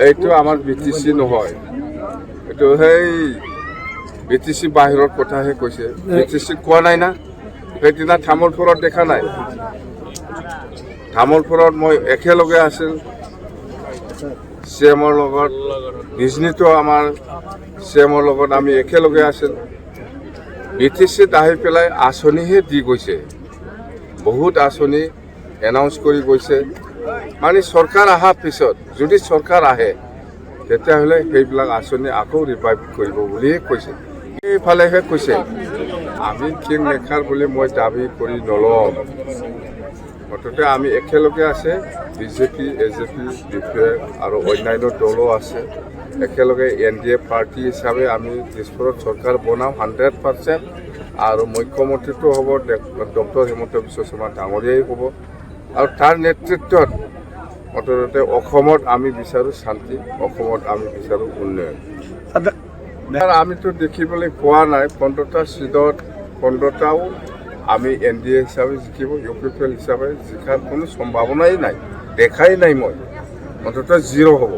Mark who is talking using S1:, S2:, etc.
S1: এইটো আমাৰ BTC নহয়, এইটো সেই BTC বাহিৰৰ কথাহে কৈছে। BTC কোৱা নাই না, সেইদিনা তামোলপুৰত দেখা নাই। তামোলপুৰত মই একেলগে আছিল CMৰ লগত, নিজনীতো আমাৰ CMৰ লগত আমি একেলগে আছিল। BTCত আহি পেলাই আঁচনিহে দি গৈছে, বহুত আঁচনি এনাউন্স কৰি গৈছে। মানে চৰকাৰ অহাৰ পিছত যদি চৰকাৰ আহে তেতিয়াহ'লে সেইবিলাক আঁচনি আকৌ ৰিভাইভ কৰিব বুলিয়ে কৈছে। এইফালেহে কৈছে, আমি কিং মেকাৰ বুলি মই দাবী কৰি নলওঁ। মুঠতে আমি একেলগে আছে, BJP, AJP, DPI আৰু অন্যান্য দলো আছে। একেলগে NDA পাৰ্টি হিচাপে আমি দিছপুৰত চৰকাৰ বনাম 100%। আৰু মুখ্যমন্ত্ৰীটো হ'ব ডক্টৰ হিমন্ত বিশ্ব শৰ্মা ডাঙৰীয়াই হ'ব। আৰু তাৰ নেতৃত্বত মুঠতে অসমত আমি বিচাৰোঁ শান্তি, অসমত আমি বিচাৰোঁ উন্নয়ন। আমিতো দেখিবলৈ পোৱা নাই 15টা চিটত 15টাও আমি NDA হিচাপে জিকিব, UPPL হিচাপে জিকাৰ কোনো সম্ভাৱনাই নাই, দেখাই নাই মই, মুঠতে 0 হ'ব।